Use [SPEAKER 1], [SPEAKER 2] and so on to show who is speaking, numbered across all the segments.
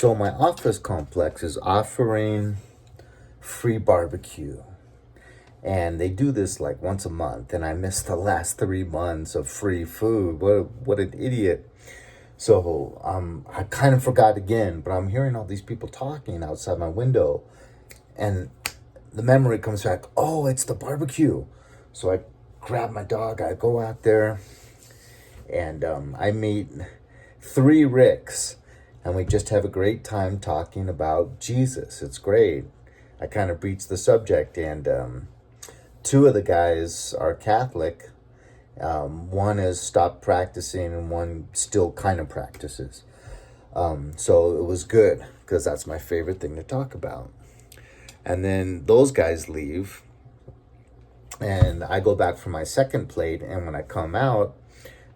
[SPEAKER 1] So my office complex is offering free barbecue. And they do this like once a month, and I missed the last 3 months of free food. What an idiot. So I kind of forgot again, but I'm hearing all these people talking outside my window, and the memory comes back. Oh, it's the barbecue. So I grab my dog, I go out there, and I meet 3 Ricks, and we just have a great time talking about Jesus. It's great. I kind of breached the subject, and 2 of the guys are Catholic. One has stopped practicing, and one still kind of practices. So it was good, because that's my favorite thing to talk about. And then those guys leave, and I go back for my second plate, and when I come out,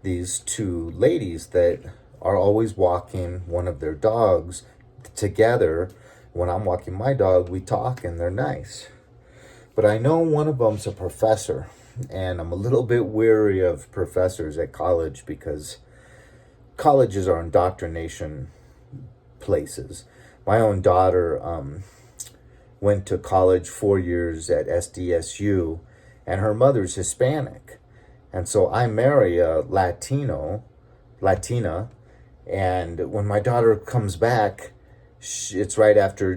[SPEAKER 1] these 2 ladies that are always walking one of their dogs together. When I'm walking my dog, we talk, and they're nice. But I know one of them's a professor, and I'm a little bit weary of professors at college, because colleges are indoctrination places. My own daughter went to college 4 years at SDSU, and her mother's Hispanic. And so I marry a Latina, and when my daughter comes back, it's right after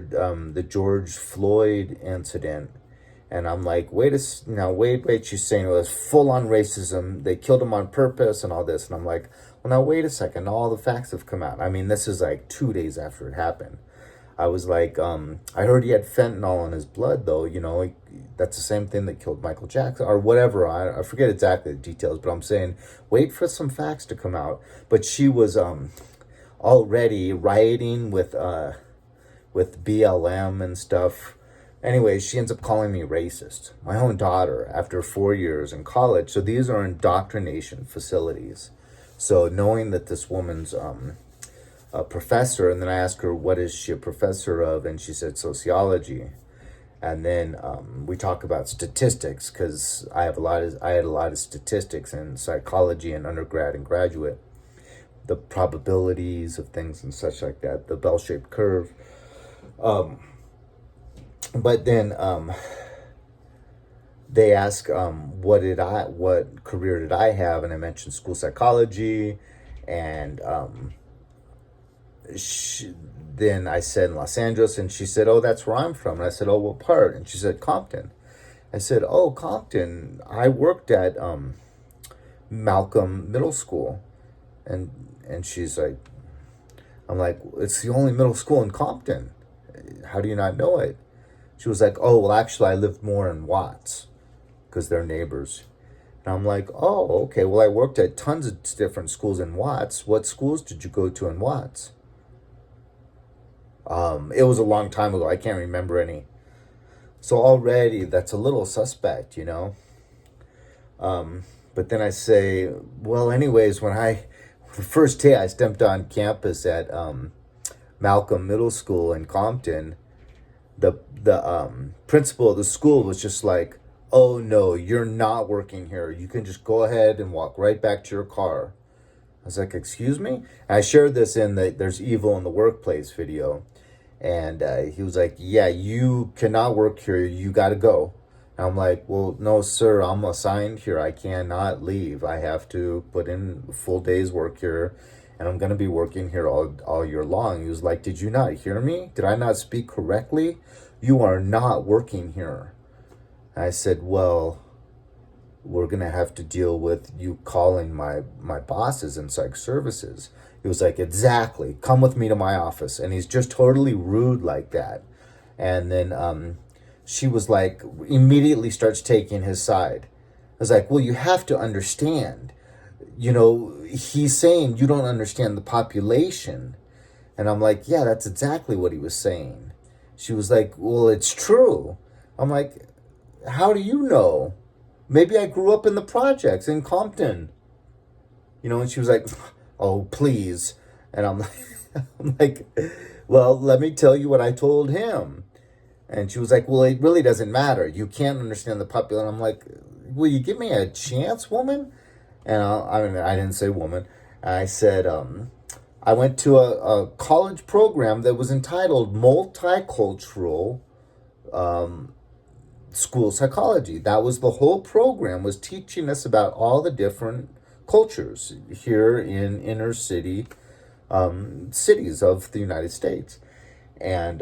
[SPEAKER 1] the George Floyd incident. And I'm like, wait, she's saying it was full-on racism. They killed him on purpose and all this. And I'm like, well, now, wait a second. All the facts have come out. I mean, this is like 2 days after it happened. I was like, I heard he had fentanyl in his blood, though. That's the same thing that killed Michael Jackson or whatever. I forget exactly the details, but I'm saying, wait for some facts to come out. But she was already rioting with BLM and stuff. Anyway, she ends up calling me racist. My own daughter, after 4 years in college. So these are indoctrination facilities. So knowing that this woman's a professor, and then I asked her, what is she a professor of? And she said sociology. And then we talk about statistics, because I had a lot of statistics in psychology in undergrad and graduate. The probabilities of things and such like that, the bell-shaped curve. But then they ask, what career did I have? And I mentioned school psychology, and then I said Los Angeles, and she said, oh, that's where I'm from. And I said, oh, what part? And she said, Compton. I said, oh, Compton. I worked at Malcolm Middle School. And she's like, I'm like, it's the only middle school in Compton. How do you not know it? She was like, oh, well, actually, I lived more in Watts, because they're neighbors. And I'm like, oh, okay. Well, I worked at tons of different schools in Watts. What schools did you go to in Watts? It was a long time ago. I can't remember any. So already that's a little suspect, But then I say, well, anyways, the first day I stepped on campus at Malcolm Middle School in Compton, the principal of the school was just like, oh, no, you're not working here. You can just go ahead and walk right back to your car. I was like, excuse me? And I shared this in the There's Evil in the Workplace video. And he was like, yeah, you cannot work here. You got to go. And I'm like, well, no, sir, I'm assigned here. I cannot leave. I have to put in a full day's work here. And I'm going to be working here all year long. He was like, did you not hear me? Did I not speak correctly? You are not working here. And I said, well, we're going to have to deal with you calling my bosses in psych services. He was like, exactly. Come with me to my office. And he's just totally rude like that. And then she was like, immediately starts taking his side. I was like, well, you have to understand. He's saying you don't understand the population. And I'm like, yeah, that's exactly what he was saying. She was like, well, it's true. I'm like, how do you know? Maybe I grew up in the projects in Compton. And she was like, oh, please. And I'm like, well, let me tell you what I told him. And she was like, well, it really doesn't matter. You can't understand the population. I'm like, will you give me a chance, woman? And I didn't say woman. I said, I went to a college program that was entitled Multicultural School Psychology. That was the whole program, was teaching us about all the different cultures here in inner city cities of the United States. And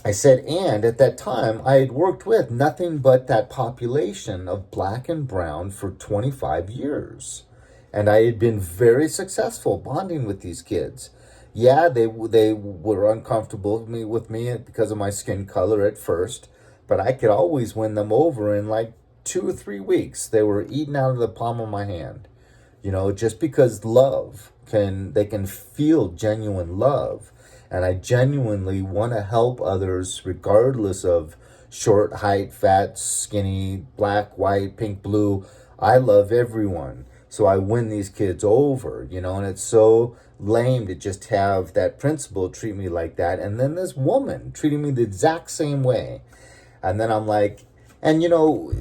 [SPEAKER 1] I said, and at that time, I had worked with nothing but that population of black and brown for 25 years. And I had been very successful bonding with these kids. Yeah, they were uncomfortable with me because of my skin color at first, but I could always win them over in like 2 or 3 weeks. They were eaten out of the palm of my hand. Just because they can feel genuine love. And I genuinely want to help others regardless of short, height, fat, skinny, black, white, pink, blue. I love everyone. So I win these kids over, and it's so lame to just have that principal treat me like that. And then this woman treating me the exact same way. And then I'm like, and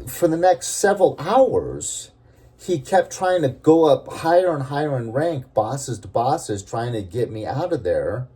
[SPEAKER 1] for the next several hours, he kept trying to go up higher and higher in rank, bosses to bosses, trying to get me out of there.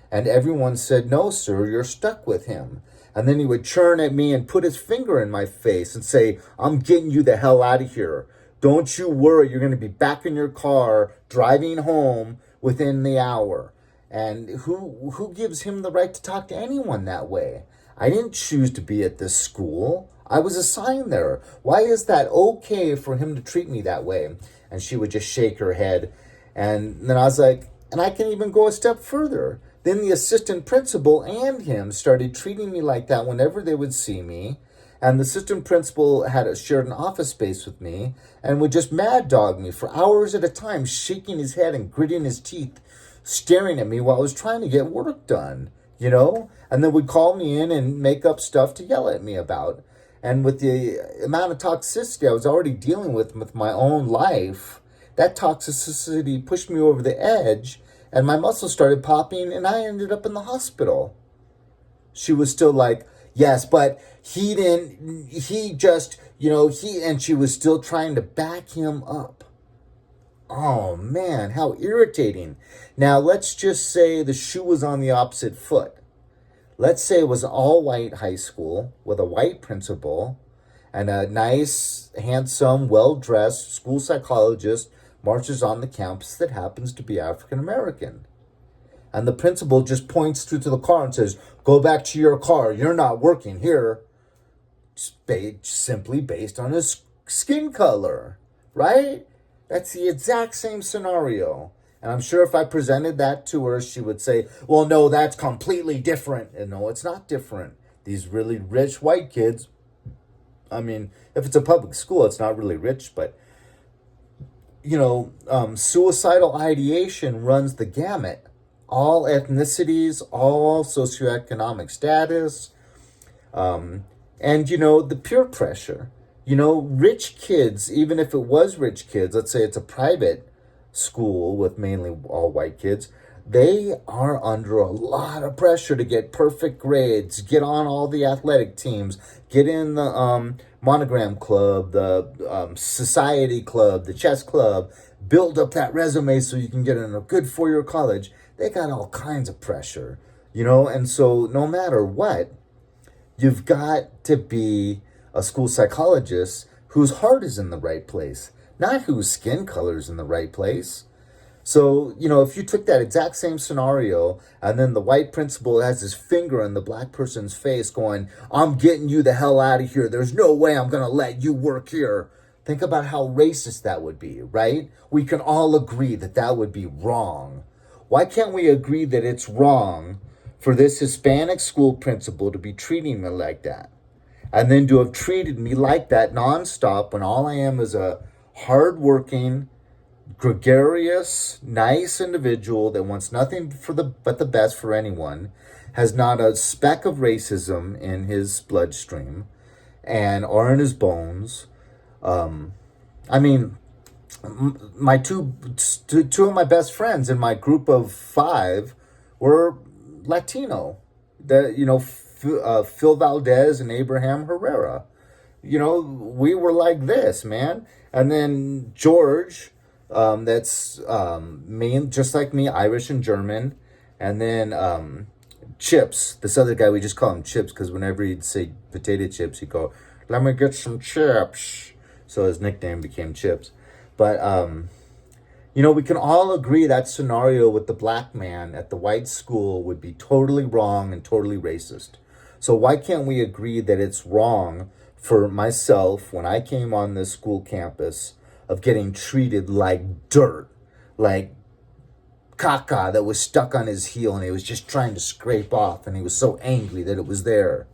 [SPEAKER 1] And everyone said, no, sir, you're stuck with him. And then he would churn at me and put his finger in my face and say, I'm getting you the hell out of here. Don't you worry, you're going to be back in your car driving home within the hour. And who gives him the right to talk to anyone that way? I didn't choose to be at this school. I was assigned there. Why is that okay for him to treat me that way? And she would just shake her head. And then I was like, and I can even go a step further. Then the assistant principal and him started treating me like that whenever they would see me. And the assistant principal shared an office space with me and would just mad dog me for hours at a time, shaking his head and gritting his teeth, staring at me while I was trying to get work done, And then would call me in and make up stuff to yell at me about. And with the amount of toxicity I was already dealing with my own life, that toxicity pushed me over the edge. And my muscles started popping, and I ended up in the hospital. She was still like, yes, but and she was still trying to back him up. Oh, man, how irritating. Now, let's just say the shoe was on the opposite foot. Let's say it was an all-white high school with a white principal and a nice, handsome, well-dressed school psychologist marches on the campus that happens to be African American. And the principal just points through to the car and says, go back to your car. You're not working here. Simply based on his skin color, right? That's the exact same scenario. And I'm sure if I presented that to her, she would say, well, no, that's completely different. And no, it's not different. These really rich white kids, if it's a public school, it's not really rich, but suicidal ideation runs the gamut. All ethnicities, all socioeconomic status, and, the peer pressure. Rich kids, even if it was rich kids, let's say it's a private school with mainly all white kids, they are under a lot of pressure to get perfect grades, get on all the athletic teams, get in the monogram club, the society club, the chess club, build up that resume so you can get in a good four-year college. They got all kinds of pressure, and so no matter what, you've got to be a school psychologist whose heart is in the right place, not whose skin color is in the right place. So, if you took that exact same scenario and then the white principal has his finger in the black person's face going, I'm getting you the hell out of here. There's no way I'm going to let you work here. Think about how racist that would be, right? We can all agree that that would be wrong. Why can't we agree that it's wrong for this Hispanic school principal to be treating me like that? And then to have treated me like that nonstop when all I am is a hardworking, gregarious, nice individual that wants nothing but the best for anyone, has not a speck of racism in his bloodstream or in his bones. My two of my best friends in my group of 5 were Latino. Phil Valdez and Abraham Herrera. We were like this, man. And then George, that's main, just like me, Irish and German. And then Chips, this other guy, we just call him Chips because whenever he'd say potato chips, he'd go, "Let me get some chips." So his nickname became Chips. But we can all agree that scenario with the black man at the white school would be totally wrong and totally racist. So why can't we agree that it's wrong for myself when I came on this school campus of getting treated like dirt, like caca that was stuck on his heel and he was just trying to scrape off and he was so angry that it was there.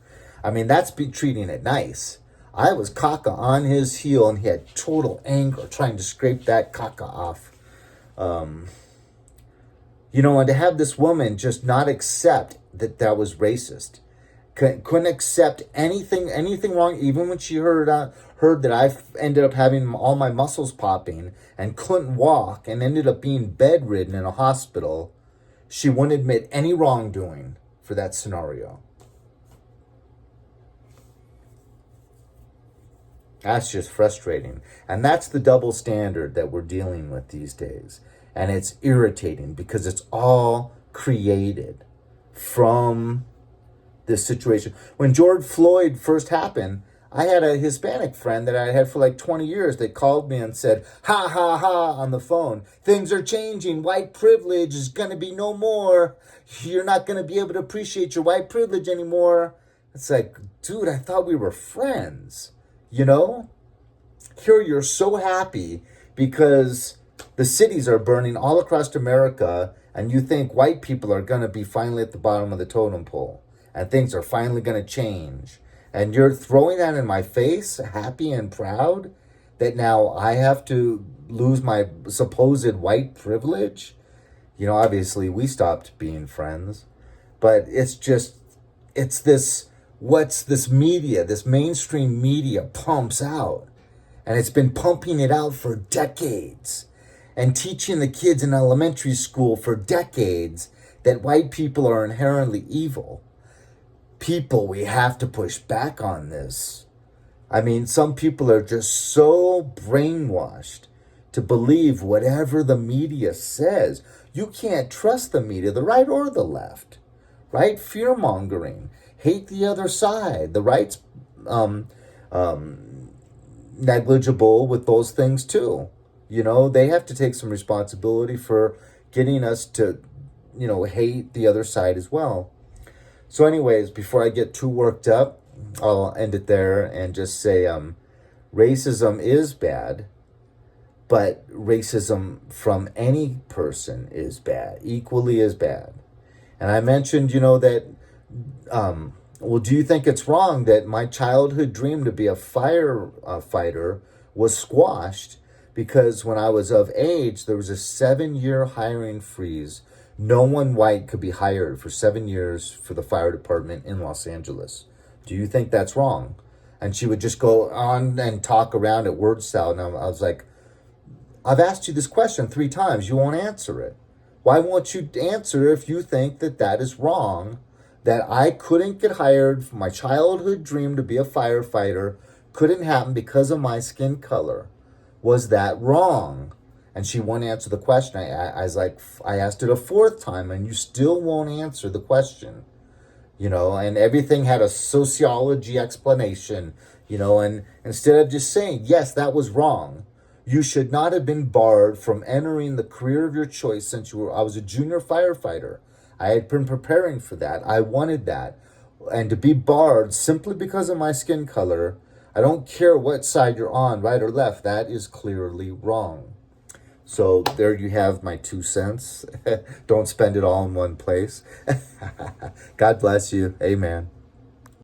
[SPEAKER 1] I mean, that's be treating it nice. I was caca on his heel and he had total anger trying to scrape that caca off. And to have this woman just not accept that that was racist, couldn't accept anything wrong, even when she heard that I ended up having all my muscles popping and couldn't walk and ended up being bedridden in a hospital. She wouldn't admit any wrongdoing for that scenario. That's just frustrating. And that's the double standard that we're dealing with these days. And it's irritating because it's all created from this situation. When George Floyd first happened, I had a Hispanic friend that I had for like 20 years. They called me and said, "Ha ha ha," on the phone. "Things are changing. White privilege is going to be no more. You're not going to be able to appreciate your white privilege anymore." It's like, dude, I thought we were friends. Here you're so happy because the cities are burning all across America and you think white people are going to be finally at the bottom of the totem pole and things are finally going to change. And you're throwing that in my face, happy and proud, that now I have to lose my supposed white privilege? Obviously we stopped being friends, but it's what's this media, this mainstream media pumps out. And it's been pumping it out for decades and teaching the kids in elementary school for decades that white people are inherently evil. People, we have to push back on this. I mean, some people are just so brainwashed to believe whatever the media says. You can't trust the media, the right or the left, right? Fear-mongering, hate the other side. The right's negligible with those things too. They have to take some responsibility for getting us to, hate the other side as well. So anyways, before I get too worked up, I'll end it there and just say racism is bad, but racism from any person is bad, equally as bad. And I mentioned, that, do you think it's wrong that my childhood dream to be a firefighter was squashed because when I was of age, there was a 7-year hiring freeze. No one white could be hired for 7 years for the fire department in Los Angeles. Do you think that's wrong? And she would just go on and talk around at word salad. And I was like, I've asked you this question 3 times. You won't answer it. Why won't you answer if you think that that is wrong, that I couldn't get hired for my childhood dream to be a firefighter couldn't happen because of my skin color? Was that wrong? And she won't answer the question. I was like, I asked it a 4th time and you still won't answer the question, and everything had a sociology explanation, and instead of just saying, yes, that was wrong. You should not have been barred from entering the career of your choice since I was a junior firefighter. I had been preparing for that. I wanted that. And to be barred simply because of my skin color, I don't care what side you're on, right or left, that is clearly wrong. So there you have my 2 cents. Don't spend it all in one place. God bless you. Amen.